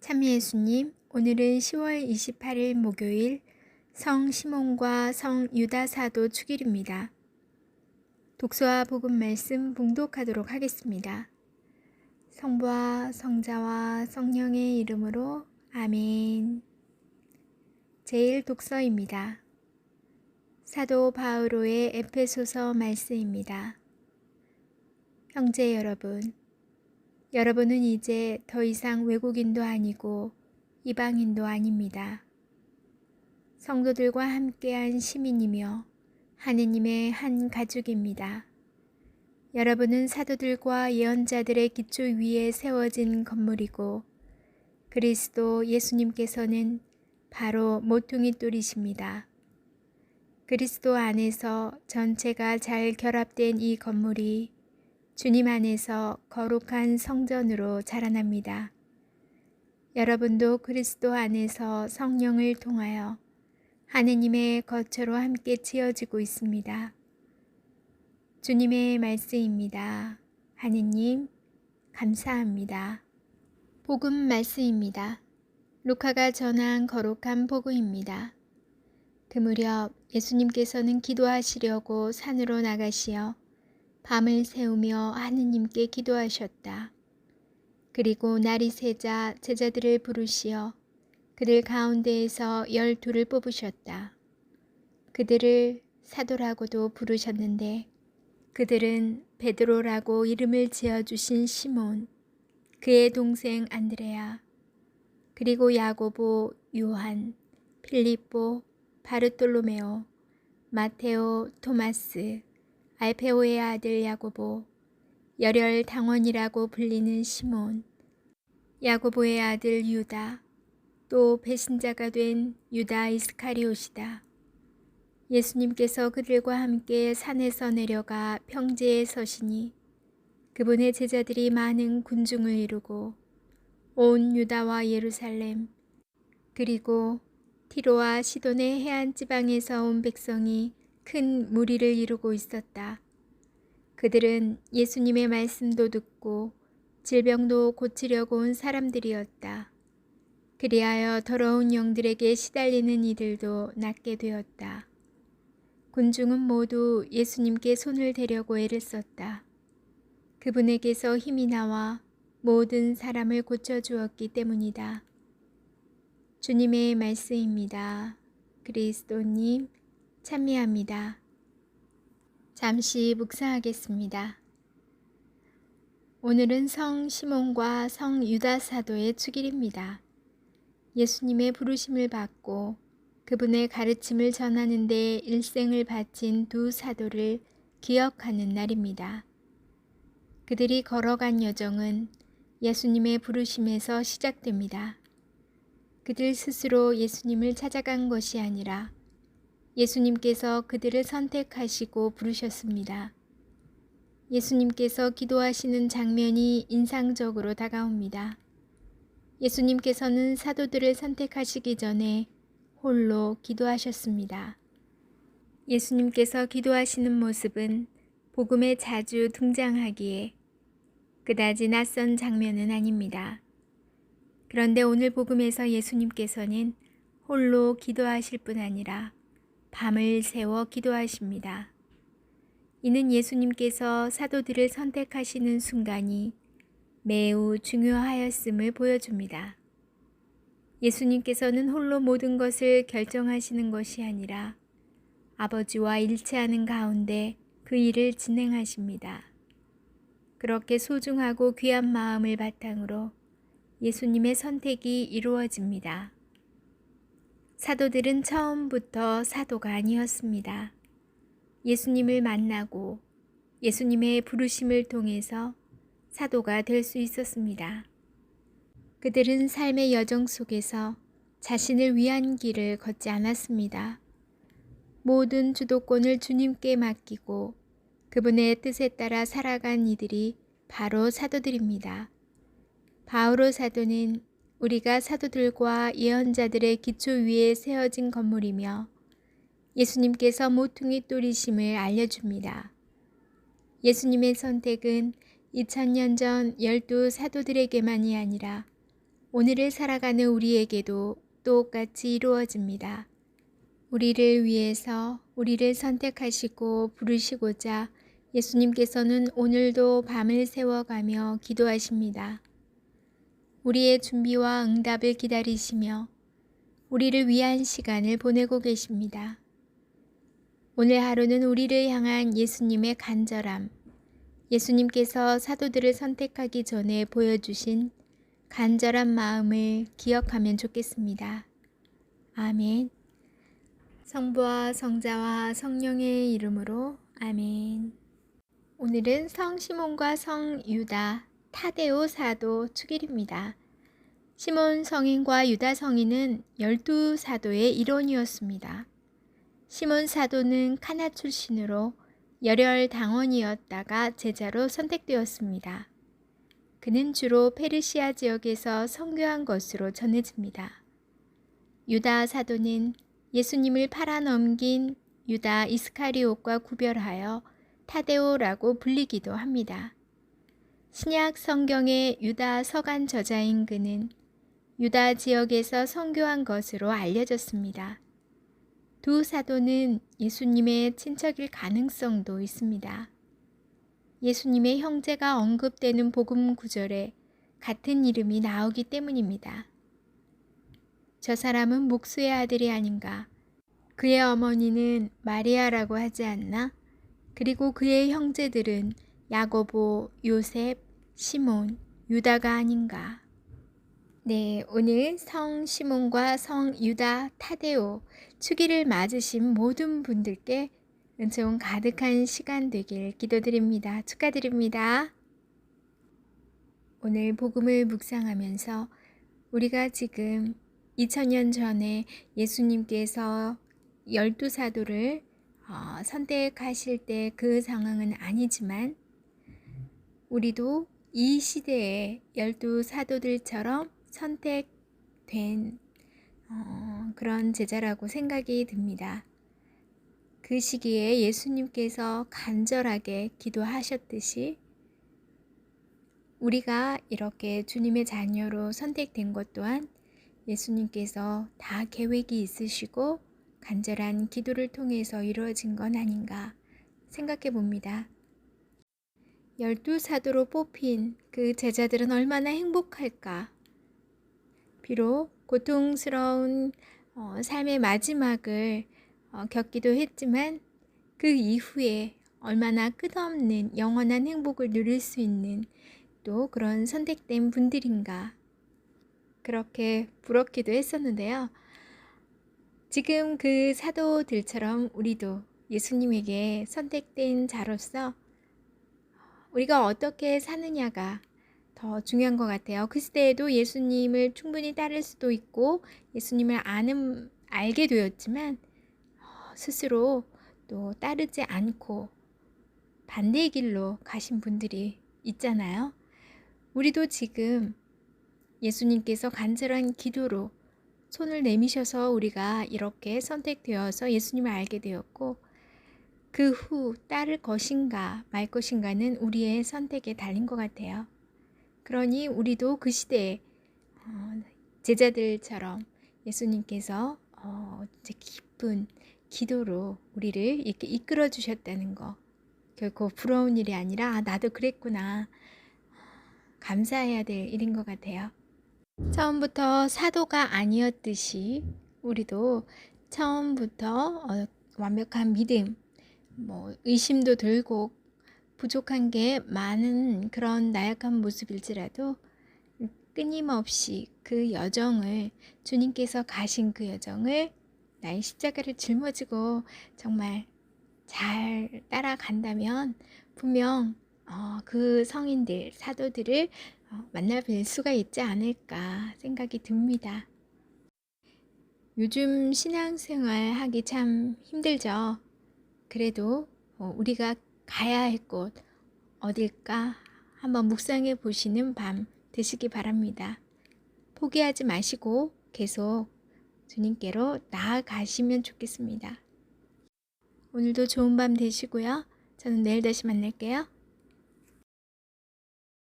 참 예수님, 오늘은 10월 28일 목요일 성 시몬과 성 유다 사도 축일입니다. 독서와 복음 말씀 봉독하도록 하겠습니다. 성부와 성자와 성령의 이름으로 아멘. 제1독서입니다. 사도 바오로의 에페소서 말씀입니다. 형제 여러분, 여러분은 이제 더 이상 외국인도 아니고 이방인도 아닙니다. 성도들과 함께한 시민이며 하느님의 한 가족입니다. 여러분은 사도들과 예언자들의 기초 위에 세워진 건물이고 그리스도 예수님께서는 바로 모퉁이 돌이십니다. 그리스도 안에서 전체가 잘 결합된 이 건물이 주님 안에서 거룩한 성전으로 자라납니다. 여러분도 그리스도 안에서 성령을 통하여 하느님의 거처로 함께 지어지고 있습니다. 주님의 말씀입니다. 하느님, 감사합니다. 복음 말씀입니다. 루카가 전한 거룩한 복음입니다. 그 무렵 예수님께서는 기도하시려고 산으로 나가시어 밤을 새우며 하느님께 기도하셨다. 그리고 날이 새자 제자들을 부르시어 그들 가운데에서 12를 뽑으셨다. 그들을 사도라고도 부르셨는데 그들은 베드로라고 이름을 지어주신 시몬, 그의 동생 안드레아, 그리고 야고보, 요한, 필립보, 바르톨로메오, 마테오, 토마스, 알페오의 아들 야고보, 열혈 당원이라고 불리는 시몬, 야고보의 아들 유다, 또 배신자가 된 유다 이스카리옷이다. 예수님께서 그들과 함께 산에서 내려가 평지에 서시니 그분의 제자들이 많은 군중을 이루고 온 유다와 예루살렘 그리고 티로와 시돈의 해안 지방에서 온 백성이 큰 무리를 이루고 있었다. 그들은 예수님의 말씀도 듣고 질병도 고치려고 온 사람들이었다. 그리하여 더러운 영들에게 시달리는 이들도 낫게 되었다. 군중은 모두 예수님께 손을 대려고 애를 썼다. 그분에게서 힘이 나와 모든 사람을 고쳐주었기 때문이다. 주님의 말씀입니다. 그리스도님, 찬미합니다. 잠시 묵상하겠습니다. 오늘은 성 시몬과 성 유다 사도의 축일입니다. 예수님의 부르심을 받고 그분의 가르침을 전하는 데 일생을 바친 두 사도를 기억하는 날입니다. 그들이 걸어간 여정은 예수님의 부르심에서 시작됩니다. 그들 스스로 예수님을 찾아간 것이 아니라 예수님께서 그들을 선택하시고 부르셨습니다. 예수님께서 기도하시는 장면이 인상적으로 다가옵니다. 예수님께서는 사도들을 선택하시기 전에 홀로 기도하셨습니다. 예수님께서 기도하시는 모습은 복음에 자주 등장하기에 그다지 낯선 장면은 아닙니다. 그런데 오늘 복음에서 예수님께서는 홀로 기도하실 뿐 아니라 밤을 새워 기도하십니다. 이는 예수님께서 사도들을 선택하시는 순간이 매우 중요하였음을 보여줍니다. 예수님께서는 홀로 모든 것을 결정하시는 것이 아니라 아버지와 일치하는 가운데 그 일을 진행하십니다. 그렇게 소중하고 귀한 마음을 바탕으로 예수님의 선택이 이루어집니다. 사도들은 처음부터 사도가 아니었습니다. 예수님을 만나고 예수님의 부르심을 통해서 사도가 될 수 있었습니다. 그들은 삶의 여정 속에서 자신을 위한 길을 걷지 않았습니다. 모든 주도권을 주님께 맡기고 그분의 뜻에 따라 살아간 이들이 바로 사도들입니다. 바오로 사도는 우리가 사도들과 예언자들의 기초 위에 세워진 건물이며 예수님께서 모퉁이 돌이심을 알려줍니다. 예수님의 선택은 2000년 전 12 사도들에게만이 아니라 오늘을 살아가는 우리에게도 똑같이 이루어집니다. 우리를 위해서 우리를 선택하시고 부르시고자 예수님께서는 오늘도 밤을 새워가며 기도하십니다. 우리의 준비와 응답을 기다리시며 우리를 위한 시간을 보내고 계십니다. 오늘 하루는 우리를 향한 예수님의 간절함, 예수님께서 사도들을 선택하기 전에 보여주신 간절한 마음을 기억하면 좋겠습니다. 아멘. 성부와 성자와 성령의 이름으로 아멘. 오늘은 성 시몬과 성 유다, 타데오 사도 축일입니다. 시몬 성인과 유다 성인은 12사도의 일원이었습니다. 시몬 사도는 카나 출신으로 열혈 당원이었다가 제자로 선택되었습니다. 그는 주로 페르시아 지역에서 선교한 것으로 전해집니다. 유다 사도는 예수님을 팔아넘긴 유다 이스카리옷과 구별하여 타데오라고 불리기도 합니다. 신약 성경의 유다 서간 저자인 그는 유다 지역에서 선교한 것으로 알려졌습니다. 두 사도는 예수님의 친척일 가능성도 있습니다. 예수님의 형제가 언급되는 복음 구절에 같은 이름이 나오기 때문입니다. 저 사람은 목수의 아들이 아닌가? 그의 어머니는 마리아라고 하지 않나? 그리고 그의 형제들은 야고보, 요셉, 시몬, 유다가 아닌가? 네, 오늘 성 시몬과 성 유다, 타데오 축일을 맞으신 모든 분들께 은총 가득한 시간 되길 기도드립니다. 축하드립니다. 오늘 복음을 묵상하면서 우리가 지금 2000년 전에 예수님께서 12사도를 선택하실 때 그 상황은 아니지만 우리도 이 시대의 12사도들처럼 선택된 그런 제자라고 생각이 듭니다. 그 시기에 예수님께서 간절하게 기도하셨듯이 우리가 이렇게 주님의 자녀로 선택된 것 또한 예수님께서 다 계획이 있으시고 간절한 기도를 통해서 이루어진 건 아닌가 생각해 봅니다. 12사도로 뽑힌 그 제자들은 얼마나 행복할까? 비록 고통스러운 삶의 마지막을 겪기도 했지만 그 이후에 얼마나 끝없는 영원한 행복을 누릴 수 있는 또 그런 선택된 분들인가 그렇게 부럽기도 했었는데요. 지금 그 사도들처럼 우리도 예수님에게 선택된 자로서 우리가 어떻게 사느냐가 더 중요한 것 같아요. 그 시대에도 예수님을 충분히 따를 수도 있고 예수님을 알게 되었지만 스스로 또 따르지 않고 반대의 길로 가신 분들이 있잖아요. 우리도 지금 예수님께서 간절한 기도로 손을 내미셔서 우리가 이렇게 선택되어서 예수님을 알게 되었고 그 후 따를 것인가 말 것인가는 우리의 선택에 달린 것 같아요. 그러니 우리도 그 시대에 제자들처럼 예수님께서 깊은 기도로 우리를 이렇게 이끌어 주셨다는 거 결코 부러운 일이 아니라 나도 그랬구나 감사해야 될 일인 것 같아요. 처음부터 사도가 아니었듯이 우리도 처음부터 완벽한 믿음, 의심도 들고 부족한 게 많은 그런 나약한 모습일지라도 끊임없이 그 여정을 주님께서 가신 그 여정을 나의 십자가를 짊어지고 정말 잘 따라간다면 분명 그 성인들, 사도들을 만나 뵐 수가 있지 않을까 생각이 듭니다. 요즘 신앙생활 하기 참 힘들죠. 그래도 우리가 가야 할 곳 어딜까 한번 묵상해 보시는 밤 되시기 바랍니다. 포기하지 마시고 계속 주님께로 나아가시면 좋겠습니다. 오늘도 좋은 밤 되시고요. 저는 내일 다시 만날게요.